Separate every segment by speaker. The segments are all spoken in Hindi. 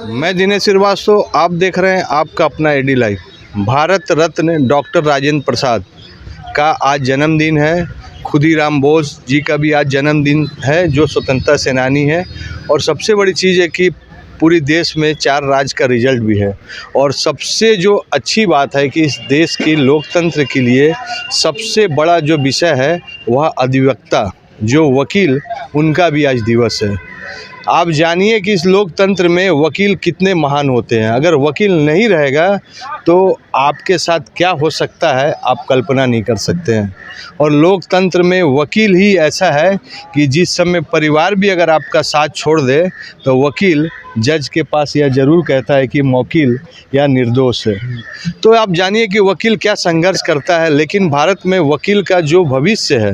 Speaker 1: मैं दिनेश श्रीवास्तव, आप देख रहे हैं आपका अपना AD live. Bharat Ratna doctor Rajendra Prasad का आज जन्मदिन है। खुदीराम बोस जी का भी आज जन्मदिन है, जो स्वतंत्रता सेनानी है। और सबसे बड़ी चीज़ है कि पूरी देश में 4 राज्य का रिजल्ट भी है। और सबसे जो अच्छी बात है कि इस देश की लोकतंत्र के लिए सबसे बड़ा जो विषय है वह अधिवक्ता, जो वकील, उनका भी आज दिवस है। आप जानिए कि इस लोकतंत्र में वकील कितने महान होते हैं। अगर वकील नहीं रहेगा तो आपके साथ क्या हो सकता है आप कल्पना नहीं कर सकते हैं। और लोकतंत्र में वकील ही ऐसा है कि जिस समय परिवार भी अगर आपका साथ छोड़ दे तो वकील जज के पास यह ज़रूर कहता है कि मौकिल या निर्दोष है। तो आप जानिए कि वकील क्या संघर्ष करता है। लेकिन भारत में वकील का जो भविष्य है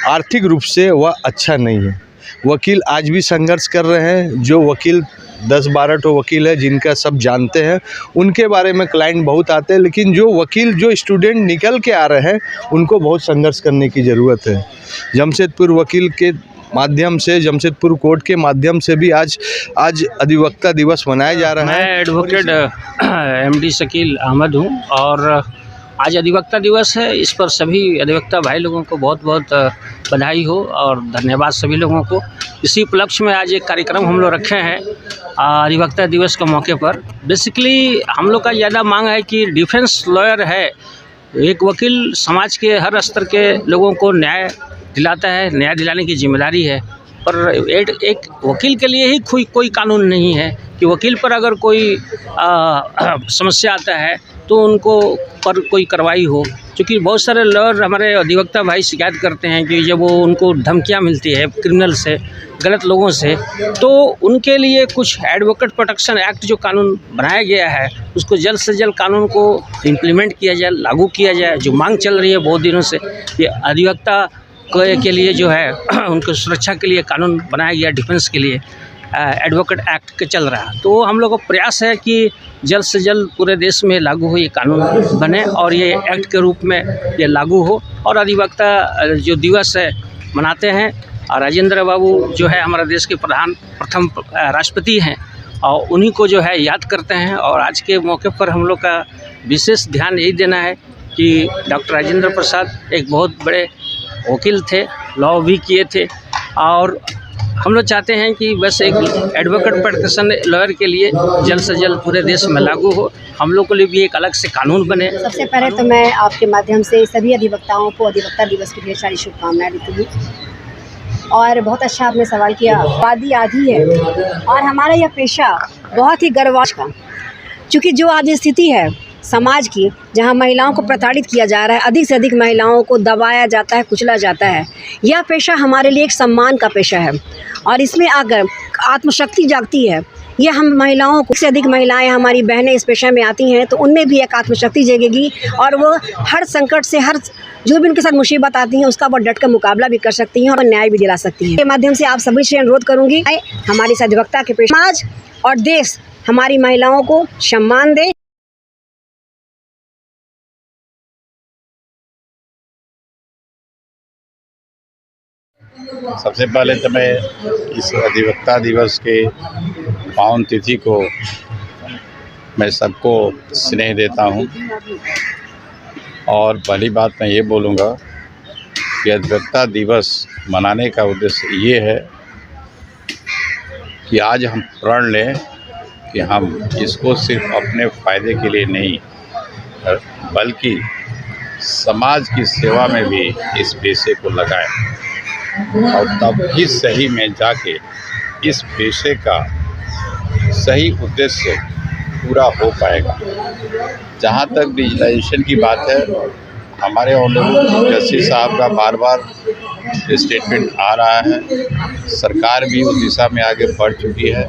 Speaker 1: आर्थिक रूप से वह अच्छा नहीं है। वकील आज भी संघर्ष कर रहे हैं। जो वकील 10-12 ठो वकील है जिनका सब जानते हैं, उनके बारे में क्लाइंट बहुत आते हैं। लेकिन जो वकील, जो स्टूडेंट निकल के आ रहे हैं, उनको बहुत संघर्ष करने की ज़रूरत है। जमशेदपुर वकील के माध्यम से, जमशेदपुर कोर्ट के माध्यम से भी आज अधिवक्ता दिवस मनाया जा रहा है।
Speaker 2: मैं एडवोकेट एमडी शकील अहमद हूँ और आज अधिवक्ता दिवस है। इस पर सभी अधिवक्ता भाई लोगों को बहुत बहुत बधाई हो और धन्यवाद सभी लोगों को। इसी उपलक्ष्य में आज एक कार्यक्रम हम लोग रखे हैं अधिवक्ता दिवस के मौके पर। बेसिकली हम लोग का ज़्यादा मांग है कि डिफेंस लॉयर है, एक वकील समाज के हर स्तर के लोगों को न्याय दिलाता है, न्याय दिलाने की जिम्मेदारी है। पर एक वकील के लिए ही कोई कानून नहीं है कि वकील पर अगर कोई समस्या आता है तो उनको पर कोई कार्रवाई हो। क्योंकि बहुत सारे लॉयर, हमारे अधिवक्ता भाई शिकायत करते हैं कि जब वो उनको धमकियां मिलती है क्रिमिनल से, गलत लोगों से, तो उनके लिए कुछ एडवोकेट प्रोटेक्शन एक्ट जो कानून बनाया गया है उसको जल्द से जल्द कानून को इम्प्लीमेंट किया जाए, लागू किया जाए। जो मांग चल रही है बहुत दिनों से, ये अधिवक्ता के लिए जो है उनकी सुरक्षा के लिए कानून बनाया गया, डिफेंस के लिए एडवोकेट एक्ट के चल रहा है। तो हम लोगों का प्रयास है कि जल्द से जल्द पूरे देश में लागू हो, ये कानून बने और ये एक्ट के रूप में ये लागू हो। और अधिवक्ता जो दिवस है मनाते हैं। और राजेंद्र बाबू जो है हमारा देश के प्रथम राष्ट्रपति हैं और उन्हीं को जो है याद करते हैं। और आज के मौके पर हम लोग का विशेष ध्यान यही देना है कि डॉक्टर राजेंद्र प्रसाद एक बहुत बड़े वकील थे, लॉ भी किए थे। और हम लोग चाहते हैं कि बस एक एडवोकेट प्रोटेक्शन लॉयर के लिए जल्द से जल्द पूरे देश में लागू हो। हम लोग के लिए भी एक अलग से कानून बने।
Speaker 3: सबसे पहले तो मैं आपके माध्यम से सभी अधिवक्ताओं को अधिवक्ता दिवस की ढेर सारी शुभकामनाएं देती हूँ। और बहुत अच्छा आपने सवाल किया। आबादी आधी है और हमारा यह पेशा बहुत ही गर्वांश का, क्योंकि जो आज स्थिति है समाज की, जहां महिलाओं को प्रताड़ित किया जा रहा है, अधिक से अधिक महिलाओं को दबाया जाता है, कुचला जाता है, यह पेशा हमारे लिए एक सम्मान का पेशा है। और इसमें अगर आत्मशक्ति जागती है, यह हम महिलाओं को, से अधिक महिलाएं हमारी बहनें इस पेशा में आती हैं तो उनमें भी एक आत्मशक्ति जगेगी और वो हर संकट से, हर जो भी उनके साथ मुसीबत आती हैं उसका वो डट कर मुकाबला भी कर सकती हैं और न्याय भी दिला सकती हैं। के माध्यम से आप सभी से अनुरोध करूँगी, हमारे इस अधिवक्ता के पेशा, समाज और देश हमारी महिलाओं को सम्मान दे।
Speaker 4: सबसे पहले तो मैं इस अधिवक्ता दिवस के पावन तिथि को मैं सबको स्नेह देता हूं। और पहली बात मैं ये बोलूँगा कि अधिवक्ता दिवस मनाने का उद्देश्य ये है कि आज हम प्रण लें कि हम इसको सिर्फ अपने फ़ायदे के लिए नहीं बल्कि समाज की सेवा में भी इस पेशे को लगाएं। और तब ही सही में जाके इस पेशे का सही उद्देश्य पूरा हो पाएगा। जहाँ तक डिजिटलाइजेशन की बात है, हमारे ऑनरेबल जस्टिस साहब का बार बार स्टेटमेंट आ रहा है, सरकार भी उस दिशा में आगे बढ़ चुकी है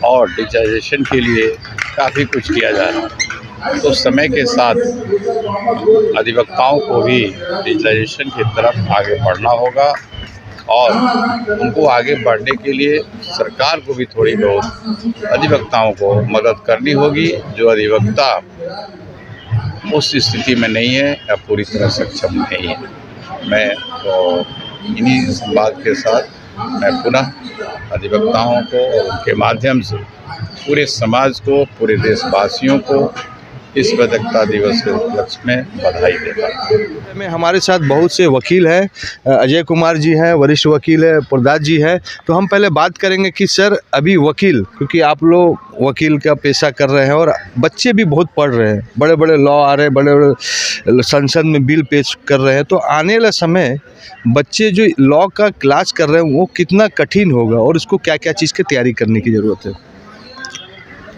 Speaker 4: और डिजिटलाइजेशन के लिए काफ़ी कुछ किया जा रहा है। तो समय के साथ अधिवक्ताओं को भी डिजिटलाइजेशन की तरफ आगे बढ़ना होगा और उनको आगे बढ़ने के लिए सरकार को भी थोड़ी बहुत अधिवक्ताओं को मदद करनी होगी, जो अधिवक्ता उस स्थिति में नहीं है या पूरी तरह सक्षम नहीं है। मैं तो इन्हीं बात के साथ मैं पुनः अधिवक्ताओं को और उनके माध्यम से पूरे समाज को, पूरे देशवासियों को इस स्वतंत्रता दिवस के उपलक्ष्य में बधाई देता हूँ।
Speaker 1: में हमारे साथ बहुत से वकील हैं, अजय कुमार जी हैं, वरिष्ठ वकील है, प्रदास जी हैं। तो हम पहले बात करेंगे कि सर अभी वकील, क्योंकि आप लोग वकील का पेशा कर रहे हैं और बच्चे भी बहुत पढ़ रहे हैं, बड़े बड़े लॉ आ रहे हैं, बड़े बड़े संसद में बिल पेश कर रहे हैं, तो आने वाला समय बच्चे जो लॉ का क्लास कर रहे हैं वो कितना कठिन होगा और उसको क्या क्या चीज़ की तैयारी करने की ज़रूरत है?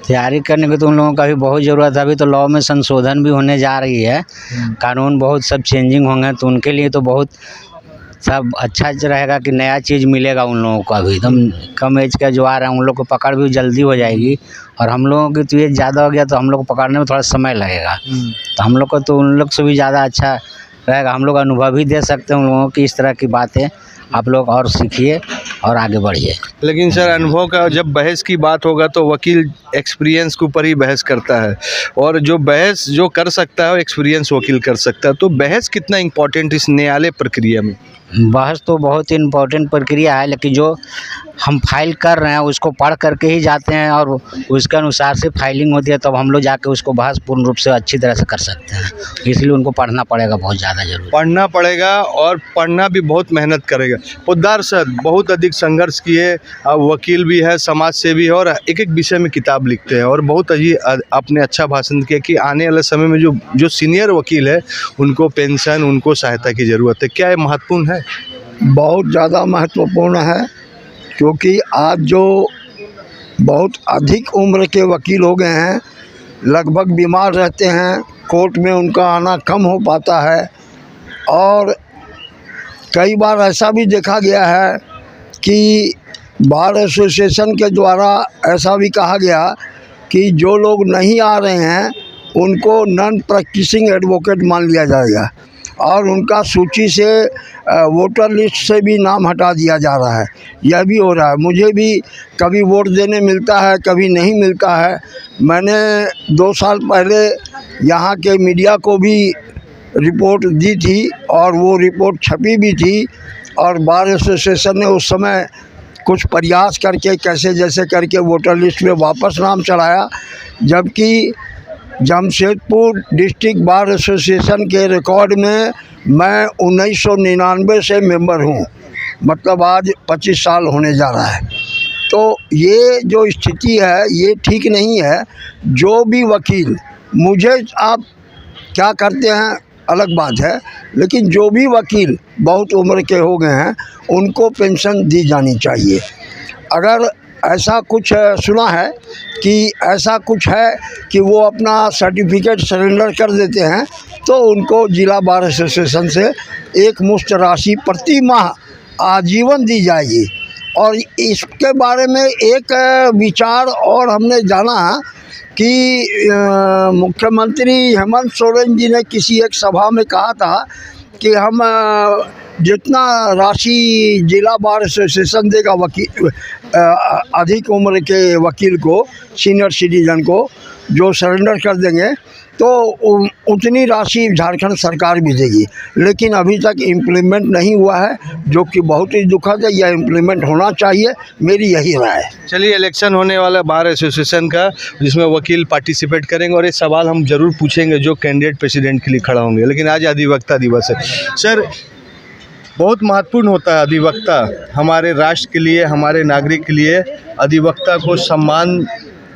Speaker 5: तैयारी करने की तो उन लोगों का भी बहुत ज़रूरत है। अभी तो लॉ में संशोधन भी होने जा रही है, कानून बहुत सब चेंजिंग होंगे, तो उनके लिए तो बहुत सब अच्छा रहेगा कि नया चीज़ मिलेगा उन लोगों को। अभी एकदम कम एज का जो आ रहा है उन लोग को पकड़ भी जल्दी हो जाएगी, और हम लोगों की तो एज ज़्यादा हो गया तो हम लोग को पकड़ने में थोड़ा समय लगेगा। तो हम लोग को तो उन लोग से भी ज़्यादा अच्छा रहेगा, हम लोग अनुभव ही दे सकते हैं उन लोगों की। इस तरह की बातें आप लोग और सीखिए और आगे बढ़िए।
Speaker 1: लेकिन सर अनुभव का जब बहस की बात होगा तो वकील एक्सपीरियंस के ऊपर ही बहस करता है, और जो बहस जो कर सकता है वो एक्सपीरियंस वकील कर सकता है। तो बहस कितना इम्पोर्टेंट इस न्यायालय प्रक्रिया में?
Speaker 5: बहस तो बहुत ही इम्पोर्टेंट प्रक्रिया है, लेकिन जो हम फाइल कर रहे हैं उसको पढ़ करके ही जाते हैं और उसके अनुसार से फाइलिंग होती है, तब हम लोग जाके उसको बहस पूर्ण रूप से अच्छी तरह से कर सकते हैं। इसलिए उनको पढ़ना पड़ेगा, बहुत ज़्यादा जरूरी
Speaker 1: पढ़ना पड़ेगा, और पढ़ना भी बहुत मेहनत करेगा। पोद्दार सर बहुत अधिक संघर्ष किए, वकील भी है, समाज सेवी है, और एक एक विषय में किताब लिखते हैं, और बहुत आपने अच्छा भाषण किया कि आने वाले समय में जो सीनियर वकील है उनको पेंशन, उनको सहायता की ज़रूरत है। क्या ये महत्वपूर्ण है?
Speaker 6: बहुत ज़्यादा महत्वपूर्ण है, क्योंकि आज जो बहुत अधिक उम्र के वकील हो गए हैं, लगभग बीमार रहते हैं, कोर्ट में उनका आना कम हो पाता है, और कई बार ऐसा भी देखा गया है कि बार एसोसिएशन के द्वारा ऐसा भी कहा गया कि जो लोग नहीं आ रहे हैं उनको नॉन प्रैक्टिसिंग एडवोकेट मान लिया जाएगा, और उनका सूची से वोटर लिस्ट से भी नाम हटा दिया जा रहा है। यह भी हो रहा है। मुझे भी कभी वोट देने मिलता है, कभी नहीं मिलता है। मैंने 2 साल पहले यहाँ के मीडिया को भी रिपोर्ट दी थी, और वो रिपोर्ट छपी भी थी, और बार एसोसिएशन ने उस समय कुछ प्रयास करके कैसे जैसे करके वोटर लिस्ट में वापस नाम चढ़ाया, जबकि जमशेदपुर डिस्ट्रिक्ट बार एसोसिएशन के रिकॉर्ड में मैं 1999 से मेंबर हूँ, मतलब आज 25 साल होने जा रहा है। तो ये जो स्थिति है ये ठीक नहीं है। जो भी वकील, मुझे आप क्या करते हैं अलग बात है, लेकिन जो भी वकील बहुत उम्र के हो गए हैं उनको पेंशन दी जानी चाहिए। अगर ऐसा कुछ सुना है कि ऐसा कुछ है कि वो अपना सर्टिफिकेट सरेंडर कर देते हैं, तो उनको जिला बार एसोसिएशन से एक मुश्त राशि प्रति माह आजीवन दी जाएगी। और इसके बारे में एक विचार और हमने जाना कि मुख्यमंत्री हेमंत सोरेन जी ने किसी एक सभा में कहा था कि हम जितना राशि जिला बार एसोसिएशन देगा वकील अधिक उम्र के वकील को, सीनियर सिटीजन को जो सरेंडर कर देंगे, तो उतनी राशि झारखंड सरकार भी देगी। लेकिन अभी तक इम्प्लीमेंट नहीं हुआ है, जो कि बहुत ही दुखद है। यह इम्प्लीमेंट होना चाहिए, मेरी यही राय है।
Speaker 1: चलिए, इलेक्शन होने वाला बार एसोसिएशन का, जिसमें वकील पार्टिसिपेट करेंगे, और ये सवाल हम ज़रूर पूछेंगे जो कैंडिडेट प्रेसिडेंट के लिए खड़ा होंगे। लेकिन आज अधिवक्ता दिवस है सर, बहुत महत्वपूर्ण होता है अधिवक्ता हमारे राष्ट्र के लिए, हमारे नागरिक के लिए। अधिवक्ता को सम्मान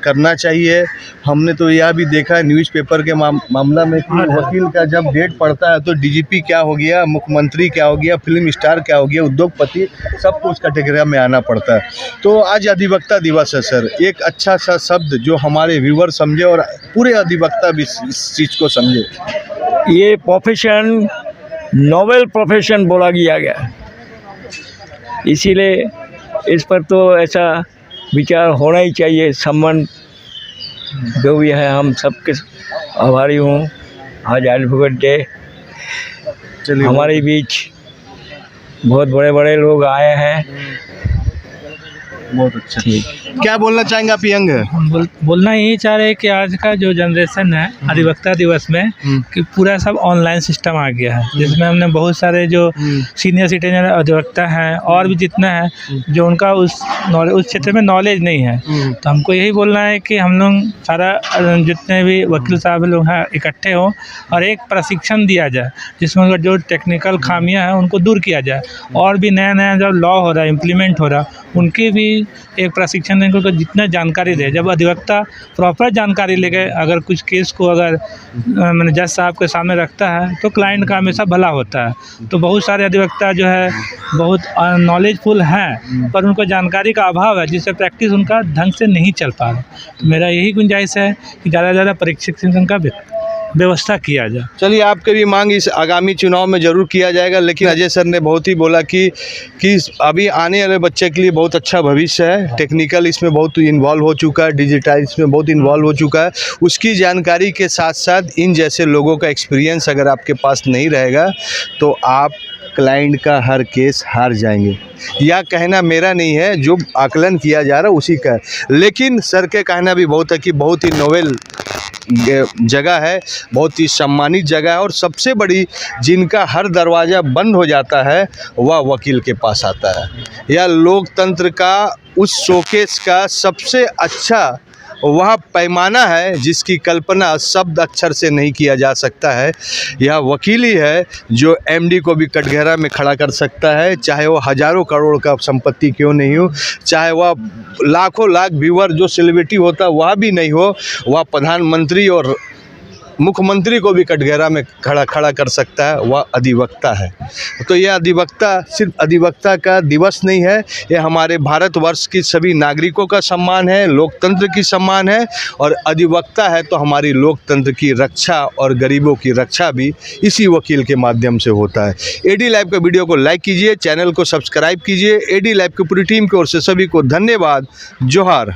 Speaker 1: करना चाहिए। हमने तो यह भी देखा है न्यूज़पेपर के मामला में कि वकील का जब डेट पड़ता है तो डीजीपी क्या हो गया, मुख्यमंत्री क्या हो गया, फिल्म स्टार क्या हो गया, उद्योगपति, सबको उस कैटेगरी में आना पड़ता है। तो आज अधिवक्ता दिवस है सर, एक अच्छा सा शब्द जो हमारे व्यूवर समझे और पूरे अधिवक्ता भी इस चीज़ को समझे।
Speaker 7: ये प्रोफेशन नोबेल प्रोफेशन बोला गया, इसीलिए इस पर तो ऐसा विचार होना ही चाहिए। सम्मान जो भी है, हम सबके आभारी हूँ। आज एडवोकेट डे, हमारे बीच बहुत बड़े बड़े लोग आए हैं,
Speaker 1: बहुत अच्छा।
Speaker 7: ठीक।
Speaker 1: क्या बोलना चाहेंगे आप यंग है?
Speaker 8: हम बोलना यही चाह रहे हैं कि आज का जो जनरेशन है अधिवक्ता दिवस में कि पूरा सब ऑनलाइन सिस्टम आ गया है, जिसमें हमने बहुत सारे जो सीनियर सिटीजन अधिवक्ता हैं और भी जितना है जो उनका उस क्षेत्र में नॉलेज नहीं है, तो हमको यही बोलना है कि हम लोग सारा जितने भी वकील साहब लोग हैं इकट्ठे हों और एक प्रशिक्षण दिया जाए जिसमें जो टेक्निकल खामियां हैं उनको दूर किया जाए, और भी नया नया जब लॉ हो रहा है इम्प्लीमेंट हो रहा उनकी भी एक प्रशिक्षण देंगे को जितना जानकारी दे। जब अधिवक्ता प्रॉपर जानकारी लेके अगर कुछ केस को अगर मैंने जज साहब के सामने रखता है तो क्लाइंट का हमेशा भला होता है। तो बहुत सारे अधिवक्ता जो है बहुत नॉलेजफुल हैं पर उनको जानकारी का अभाव है जिससे प्रैक्टिस उनका ढंग से नहीं चल पा रहा। तो मेरा यही गुंजाइश है कि ज़्यादा से ज़्यादा प्रशिक्षण का व्यवस्था किया जाए।
Speaker 1: चलिए, आपकी भी मांग इस आगामी चुनाव में ज़रूर किया जाएगा, लेकिन अजय सर ने बहुत ही बोला कि अभी आने वाले बच्चे के लिए बहुत अच्छा भविष्य है, टेक्निकल इसमें बहुत इन्वॉल्व हो चुका है, डिजिटल इसमें बहुत इन्वॉल्व हो चुका है। उसकी जानकारी के साथ साथ इन जैसे लोगों का एक्सपीरियंस अगर आपके पास नहीं रहेगा तो आप क्लाइंट का हर केस हार जाएंगे। यह कहना मेरा नहीं है, जो आकलन किया जा रहा है उसी का है। लेकिन सर के कहना भी बहुत है कि बहुत ही नोवेल जगह है, बहुत ही सम्मानित जगह है, और सबसे बड़ी जिनका हर दरवाज़ा बंद हो जाता है वह वकील के पास आता है। यह लोकतंत्र का उस शोकेस का सबसे अच्छा वह पैमाना है जिसकी कल्पना शब्द अक्षर से नहीं किया जा सकता है। यह वकील ही है जो एमडी को भी कटघरा में खड़ा कर सकता है, चाहे वो हज़ारों करोड़ का संपत्ति क्यों नहीं हो, चाहे वह लाखों लाख व्यूअर जो सेलिब्रिटी होता वह भी नहीं हो, वह प्रधानमंत्री और मुख्यमंत्री को भी कटघरा में खड़ा कर सकता है, वह अधिवक्ता है। तो यह अधिवक्ता सिर्फ अधिवक्ता का दिवस नहीं है, यह हमारे भारतवर्ष की सभी नागरिकों का सम्मान है, लोकतंत्र की सम्मान है, और अधिवक्ता है तो हमारी लोकतंत्र की रक्षा और गरीबों की रक्षा भी इसी वकील के माध्यम से होता है। एडी लाइव का वीडियो को लाइक कीजिए, चैनल को सब्सक्राइब कीजिए। एडी लाइव की पूरी टीम की ओर से सभी को धन्यवाद। जोहार।